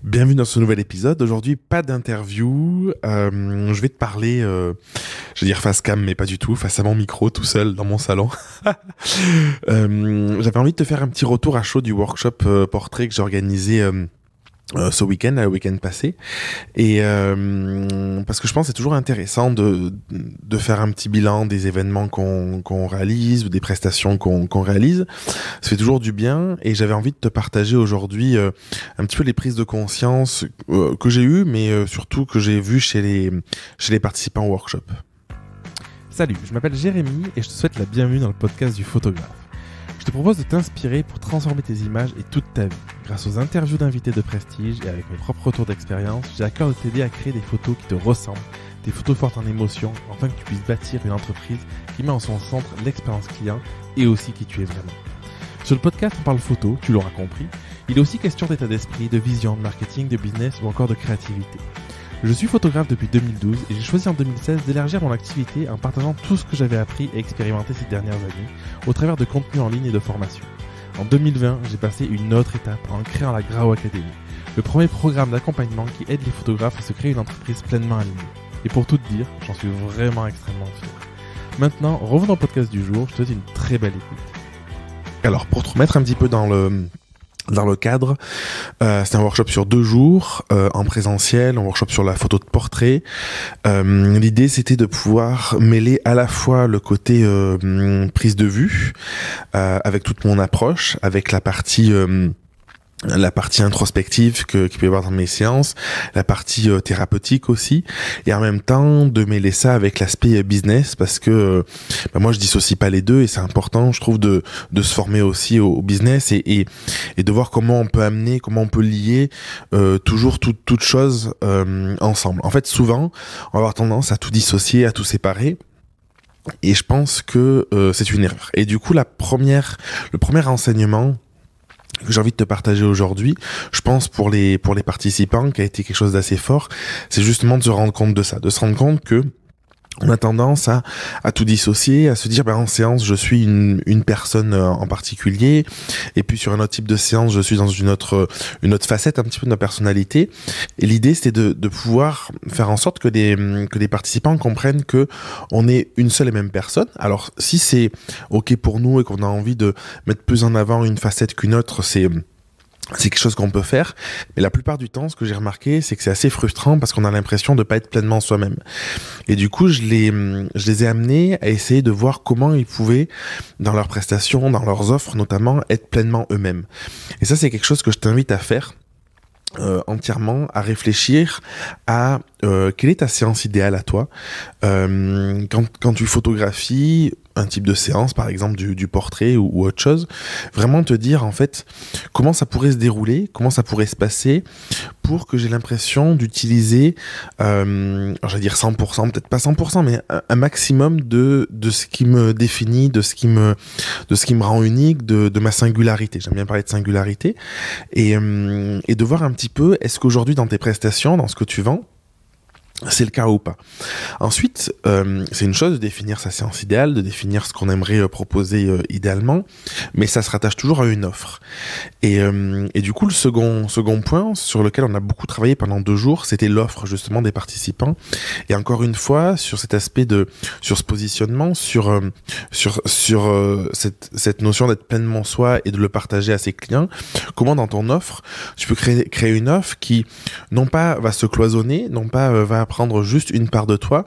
Bienvenue dans ce nouvel épisode. Aujourd'hui, pas d'interview. Je vais te parler, je vais dire face cam, mais pas du tout, face à mon micro, tout seul dans mon salon. J'avais envie de te faire un petit retour à chaud du workshop portrait que j'ai organisé ce week-end, le week-end passé. Et parce que je pense que c'est toujours intéressant de faire un petit bilan des événements qu'on réalise ou des prestations qu'on réalise. Ça fait toujours du bien et j'avais envie de te partager aujourd'hui un petit peu les prises de conscience que j'ai eues, mais surtout que j'ai vues chez les participants au workshop. Salut, je m'appelle Jérémy et je te souhaite la bienvenue dans le podcast du photographe. Je te propose de t'inspirer pour transformer tes images et toute ta vie. Grâce aux interviews d'invités de prestige et avec mes propres retours d'expérience, j'ai à cœur de t'aider à créer des photos qui te ressemblent, des photos fortes en émotion, afin que tu puisses bâtir une entreprise qui met en son centre l'expérience client et aussi qui tu es vraiment. Sur le podcast, on parle photo, tu l'auras compris. Il est aussi question d'état d'esprit, de vision, de marketing, de business ou encore de créativité. Je suis photographe depuis 2012 et j'ai choisi en 2016 d'élargir mon activité en partageant tout ce que j'avais appris et expérimenté ces dernières années au travers de contenus en ligne et de formations. En 2020, j'ai passé une autre étape en créant la Grao Academy, le premier programme d'accompagnement qui aide les photographes à se créer une entreprise pleinement alignée. Et pour tout te dire, j'en suis vraiment extrêmement fier. Maintenant, revenons au podcast du jour, je te souhaite une très belle écoute. Alors, pour te remettre un petit peu dans le cadre, c'est un workshop sur 2 jours en présentiel, un workshop sur la photo de portrait. L'idée, c'était de pouvoir mêler à la fois le côté prise de vue avec toute mon approche, avec la partie introspective qu'il peut y avoir dans mes séances, la partie thérapeutique aussi, et en même temps de mêler ça avec l'aspect business, parce que moi je dissocie pas les deux et c'est important, je trouve, de se former aussi au business et de voir comment on peut amener, comment on peut lier toujours toutes choses ensemble. En fait, souvent, on va avoir tendance à tout dissocier, à tout séparer. Et je pense que c'est une erreur. Et du coup, le premier enseignement que j'ai envie de te partager aujourd'hui, je pense pour les participants, qui a été quelque chose d'assez fort, c'est justement de se rendre compte de ça, de se rendre compte que on a tendance à tout dissocier, à se dire en séance je suis une personne en particulier, et puis sur un autre type de séance je suis dans une autre facette un petit peu de ma personnalité. Et l'idée c'était de pouvoir faire en sorte que les participants comprennent que on est une seule et même personne. Alors si c'est ok pour nous et qu'on a envie de mettre plus en avant une facette qu'une autre, c'est quelque chose qu'on peut faire, mais la plupart du temps, ce que j'ai remarqué, c'est que c'est assez frustrant parce qu'on a l'impression de pas être pleinement soi-même. Et du coup, je les ai amenés à essayer de voir comment ils pouvaient, dans leurs prestations, dans leurs offres notamment, être pleinement eux-mêmes. Et ça, c'est quelque chose que je t'invite à faire entièrement, à réfléchir à quelle est ta séance idéale à toi. Quand tu photographies un type de séance, par exemple du portrait ou autre chose, vraiment te dire en fait comment ça pourrait se dérouler, comment ça pourrait se passer pour que j'ai l'impression d'utiliser, j'allais dire 100%, peut-être pas 100%, mais un maximum de ce qui me définit, de ce qui me rend unique, de ma singularité. J'aime bien parler de singularité et de voir un petit peu, est-ce qu'aujourd'hui dans tes prestations, dans ce que tu vends, c'est le cas ou pas. Ensuite, c'est une chose de définir sa séance idéale, de définir ce qu'on aimerait proposer idéalement, mais ça se rattache toujours à une offre. Et du coup, le second point sur lequel on a beaucoup travaillé pendant 2 jours, c'était l'offre justement des participants. Et encore une fois, sur cet aspect sur ce positionnement, sur cette notion d'être pleinement soi et de le partager à ses clients. Comment dans ton offre, tu peux créer une offre qui non pas va se cloisonner, non pas va prendre juste une part de toi,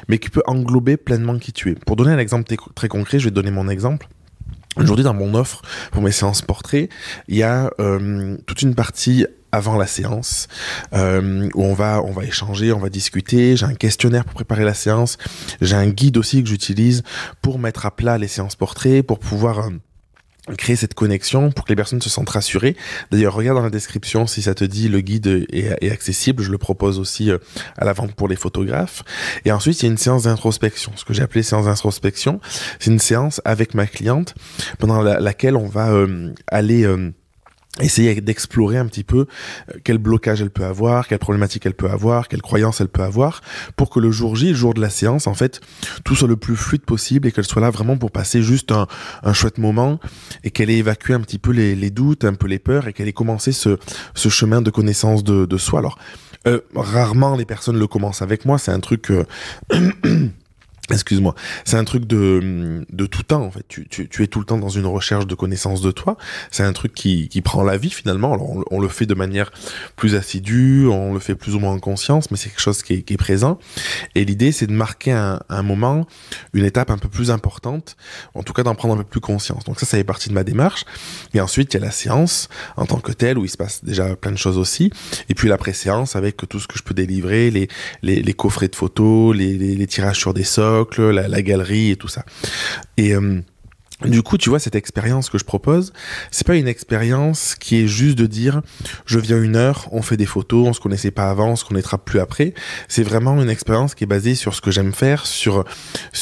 mais qui peut englober pleinement qui tu es. Pour donner un exemple très concret, je vais te donner mon exemple. Aujourd'hui, dans mon offre, pour mes séances portraits, il y a toute une partie avant la séance où on va échanger, on va discuter. J'ai un questionnaire pour préparer la séance. J'ai un guide aussi que j'utilise pour mettre à plat les séances portraits, pour pouvoir créer cette connexion pour que les personnes se sentent rassurées. D'ailleurs, regarde dans la description si ça te dit, le guide est accessible. Je le propose aussi à la vente pour les photographes. Et ensuite, il y a une séance d'introspection. Ce que j'ai appelé séance d'introspection, c'est une séance avec ma cliente pendant laquelle on va aller essayer d'explorer un petit peu quel blocage elle peut avoir, quelle problématique elle peut avoir, quelle croyance elle peut avoir, pour que le jour J, le jour de la séance, en fait, tout soit le plus fluide possible et qu'elle soit là vraiment pour passer juste un chouette moment et qu'elle ait évacué un petit peu les doutes, un peu les peurs et qu'elle ait commencé ce chemin de connaissance de soi. Alors, rarement les personnes le commencent avec moi, c'est un truc... Excuse-moi, c'est un truc de tout temps en fait. Tu es tout le temps dans une recherche de connaissance de toi. C'est un truc qui prend la vie finalement. Alors on le fait de manière plus assidue, on le fait plus ou moins en conscience, mais c'est quelque chose qui est présent. Et l'idée c'est de marquer un moment, une étape un peu plus importante, en tout cas d'en prendre un peu plus conscience. Donc ça fait partie de ma démarche. Et ensuite il y a la séance en tant que telle où il se passe déjà plein de choses aussi. Et puis l'après-séance avec tout ce que je peux délivrer, les coffrets de photos, les tirages sur des socles, la galerie et tout ça. Et du coup, tu vois, cette expérience que je propose, c'est pas une expérience qui est juste de dire je viens 1 heure, on fait des photos, on se connaissait pas avant, on se connaîtra plus après. C'est vraiment une expérience qui est basée sur ce que j'aime faire, sur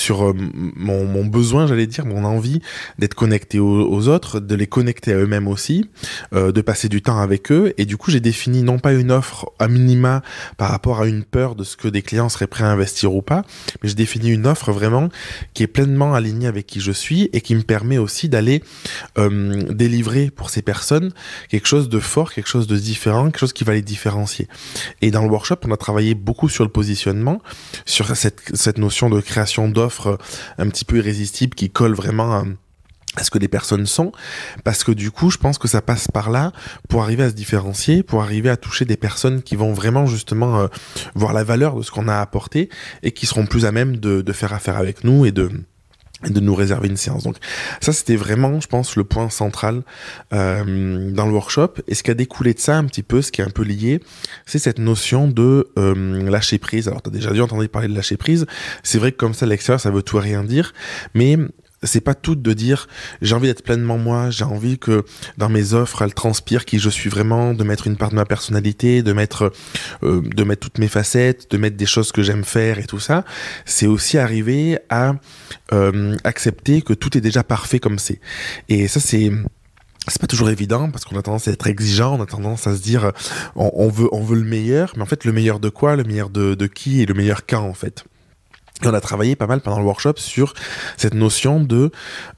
mon besoin, j'allais dire, mon envie d'être connecté aux autres, de les connecter à eux-mêmes aussi, de passer du temps avec eux. Et du coup, j'ai défini non pas une offre à minima par rapport à une peur de ce que des clients seraient prêts à investir ou pas, mais j'ai défini une offre vraiment qui est pleinement alignée avec qui je suis et qui me permet aussi d'aller délivrer pour ces personnes quelque chose de fort, quelque chose de différent, quelque chose qui va les différencier. Et dans le workshop, on a travaillé beaucoup sur le positionnement, sur cette notion de création d'offres un petit peu irrésistible qui colle vraiment à ce que les personnes sont, parce que du coup, je pense que ça passe par là pour arriver à se différencier, pour arriver à toucher des personnes qui vont vraiment justement voir la valeur de ce qu'on a apporté et qui seront plus à même de faire affaire avec nous et de nous réserver une séance. Donc ça, c'était vraiment, je pense, le point central dans le workshop. Et ce qui a découlé de ça un petit peu, ce qui est un peu lié, c'est cette notion de lâcher prise. Alors, tu as déjà dû entendre parler de lâcher prise. C'est vrai que comme ça, à l'extérieur, ça veut tout et rien dire. Mais c'est pas tout de dire j'ai envie d'être pleinement moi, j'ai envie que dans mes offres elles transpirent qui je suis vraiment, de mettre une part de ma personnalité, de mettre toutes mes facettes, de mettre des choses que j'aime faire et tout ça. C'est aussi arriver à accepter que tout est déjà parfait comme c'est. Et ça c'est pas toujours évident parce qu'on a tendance à être exigeant, on a tendance à se dire on veut le meilleur, mais en fait le meilleur de quoi, le meilleur de qui et le meilleur quand en fait. Et on a travaillé pas mal pendant le workshop sur cette notion de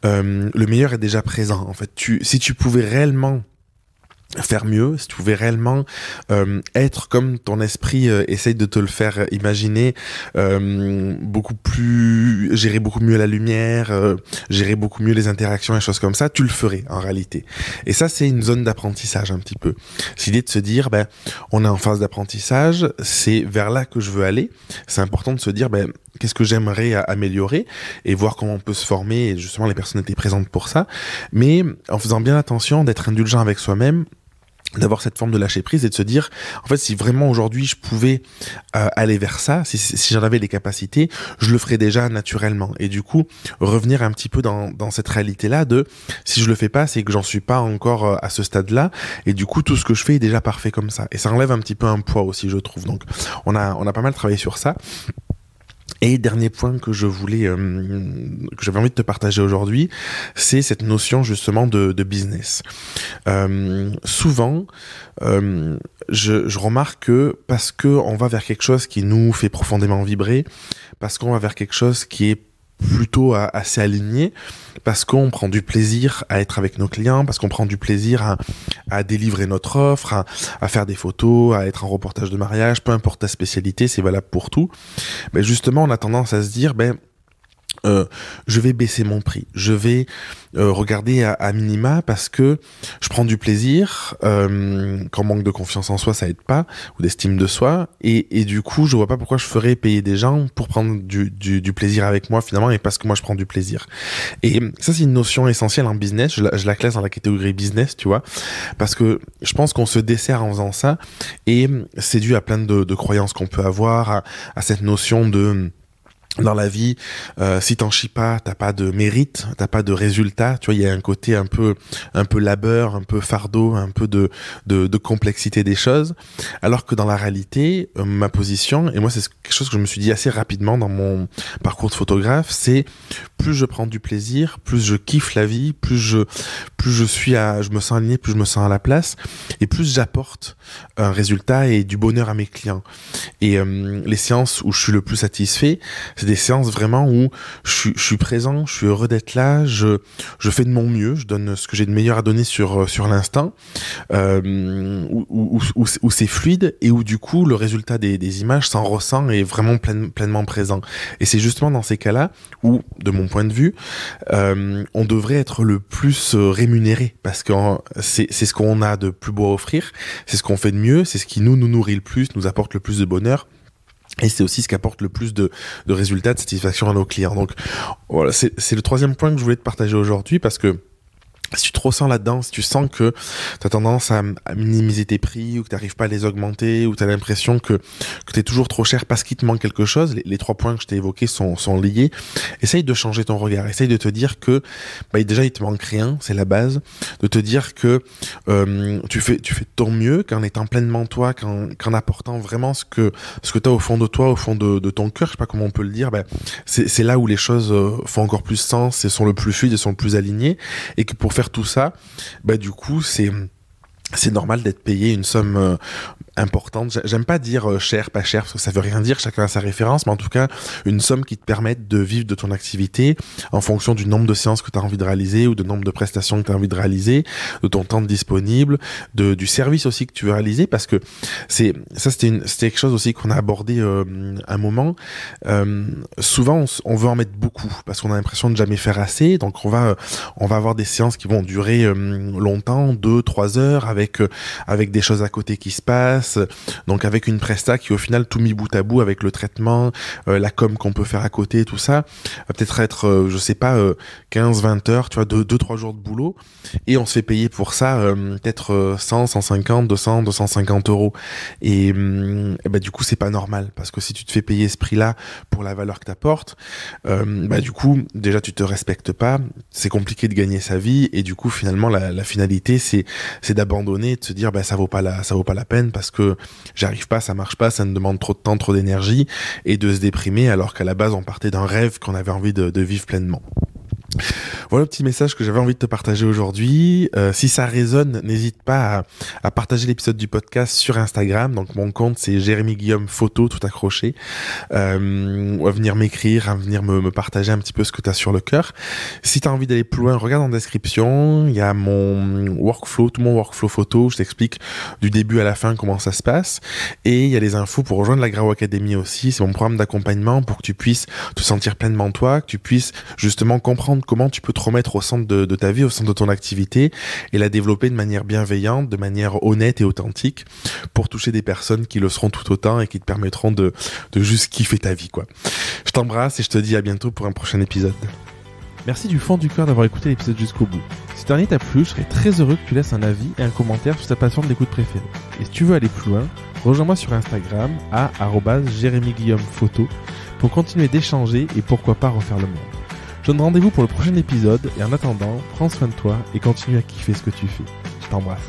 le meilleur est déjà présent. En fait, si tu pouvais réellement faire mieux, si tu pouvais réellement être comme ton esprit essaye de te le faire imaginer, beaucoup plus, gérer beaucoup mieux la lumière, gérer beaucoup mieux les interactions et choses comme ça, tu le ferais en réalité. Et ça, c'est une zone d'apprentissage un petit peu. C'est l'idée de se dire, on est en phase d'apprentissage, c'est vers là que je veux aller. C'est important de se dire, qu'est-ce que j'aimerais améliorer et voir comment on peut se former. Et justement, les personnes étaient présentes pour ça. Mais en faisant bien attention d'être indulgent avec soi-même, d'avoir cette forme de lâcher prise et de se dire en fait si vraiment aujourd'hui je pouvais aller vers ça, si j'en avais les capacités, je le ferais déjà naturellement. Et du coup revenir un petit peu dans cette réalité là de si je le fais pas, c'est que j'en suis pas encore à ce stade là et du coup tout ce que je fais est déjà parfait comme ça. Et ça enlève un petit peu un poids aussi, je trouve. Donc on a pas mal travaillé sur ça. Et dernier point que j'avais envie de te partager aujourd'hui, c'est cette notion justement de business. Souvent, je remarque que parce que on va vers quelque chose qui nous fait profondément vibrer, parce qu'on va vers quelque chose qui est plutôt assez aligné, parce qu'on prend du plaisir à être avec nos clients, parce qu'on prend du plaisir à délivrer notre offre, à faire des photos, à être en reportage de mariage, peu importe ta spécialité, c'est valable pour tout. Mais justement, on a tendance à se dire, je vais baisser mon prix, je vais regarder à minima parce que je prends du plaisir, quand manque de confiance en soi ça aide pas, ou d'estime de soi, et du coup je vois pas pourquoi je ferais payer des gens pour prendre du plaisir avec moi finalement, et parce que moi je prends du plaisir. Et ça c'est une notion essentielle en business, je la classe dans la catégorie business, tu vois, parce que je pense qu'on se dessert en faisant ça, et c'est dû à plein de croyances qu'on peut avoir, à cette notion dans la vie, si t'en chies pas, t'as pas de mérite, t'as pas de résultat. Tu vois, il y a un côté un peu labeur, un peu fardeau, un peu de complexité des choses. Alors que dans la réalité, ma position, et moi c'est quelque chose que je me suis dit assez rapidement dans mon parcours de photographe, c'est plus je prends du plaisir, plus je kiffe la vie, plus je me sens aligné, plus je me sens à la place, et plus j'apporte un résultat et du bonheur à mes clients. Et les séances où je suis le plus satisfait, c'est des séances vraiment où je suis présent, je suis heureux d'être là, je fais de mon mieux, je donne ce que j'ai de meilleur à donner sur l'instant, où c'est fluide et où du coup le résultat des images s'en ressent et est vraiment pleinement présent. Et c'est justement dans ces cas-là où, de mon point de vue, on devrait être le plus rémunéré, parce que c'est ce qu'on a de plus beau à offrir, c'est ce qu'on fait de mieux, c'est ce qui nous nourrit le plus, nous apporte le plus de bonheur. Et c'est aussi ce qui apporte le plus de résultats, de satisfaction à nos clients. Donc voilà, c'est le troisième point que je voulais te partager aujourd'hui, parce que si tu te ressens là-dedans, si tu sens que tu as tendance à minimiser tes prix, ou que tu n'arrives pas à les augmenter, ou tu as l'impression que tu es toujours trop cher parce qu'il te manque quelque chose, les 3 points que je t'ai évoqués sont liés. Essaye de changer ton regard, essaye de te dire que déjà il te manque rien, c'est la base, de te dire que tu fais de ton mieux, qu'en étant pleinement toi, qu'en apportant vraiment ce que tu as au fond de toi, au fond de ton cœur, je sais pas comment on peut le dire, c'est là où les choses font encore plus sens et sont le plus fluides et sont le plus alignées, et que pour faire tout ça, du coup c'est normal d'être payé une somme importante. J'aime pas dire cher, pas cher, parce que ça veut rien dire, chacun a sa référence, mais en tout cas, une somme qui te permette de vivre de ton activité en fonction du nombre de séances que tu as envie de réaliser, ou du nombre de prestations que tu as envie de réaliser, de ton temps disponible, du service aussi que tu veux réaliser, parce que c'était quelque chose aussi qu'on a abordé un moment. Souvent, on veut en mettre beaucoup, parce qu'on a l'impression de jamais faire assez, donc on va avoir des séances qui vont durer longtemps, 2-3 heures, avec des choses à côté qui se passent, donc avec une presta qui au final, tout mis bout à bout, avec le traitement, la com qu'on peut faire à côté, tout ça, va peut-être être, 15-20 heures, tu vois, 2-3 jours de boulot, et on se fait payer pour ça peut-être 100, 150, 200, 250 euros. Et du coup, c'est pas normal, parce que si tu te fais payer ce prix-là pour la valeur que t'apportes, du coup, déjà, tu te respectes pas, c'est compliqué de gagner sa vie, et du coup, finalement, la finalité, c'est d'abandonner, de se dire ça vaut pas la peine, parce que j'arrive pas, ça marche pas, ça me demande trop de temps, trop d'énergie, et de se déprimer alors qu'à la base on partait d'un rêve qu'on avait envie de vivre pleinement. Voilà le petit message que j'avais envie de te partager aujourd'hui. Si ça résonne, n'hésite pas à partager l'épisode du podcast sur Instagram. Donc mon compte c'est Jérémy Guillaume Photo, tout accroché. Ou à venir m'écrire, à venir me partager un petit peu ce que tu as sur le cœur. Si tu as envie d'aller plus loin, regarde en description. Il y a mon workflow, tout mon workflow photo. Je t'explique du début à la fin comment ça se passe. Et il y a les infos pour rejoindre la Grao Academy aussi. C'est mon programme d'accompagnement pour que tu puisses te sentir pleinement toi, que tu puisses justement comprendre comment tu peux te remettre au centre de ta vie, au centre de ton activité, et la développer de manière bienveillante, de manière honnête et authentique, pour toucher des personnes qui le seront tout autant et qui te permettront de juste kiffer ta vie, quoi. Je t'embrasse et je te dis à bientôt pour un prochain épisode. Merci du fond du cœur d'avoir écouté l'épisode jusqu'au bout. Si ce dernier t'a plu, je serais très heureux que tu laisses un avis et un commentaire sur ta plateforme d'écoute préférée. Et si tu veux aller plus loin, rejoins-moi sur Instagram à @JérémyGuillaumePhoto pour continuer d'échanger et pourquoi pas refaire le monde. Je donne rendez-vous pour le prochain épisode, et en attendant, prends soin de toi et continue à kiffer ce que tu fais. Je t'embrasse.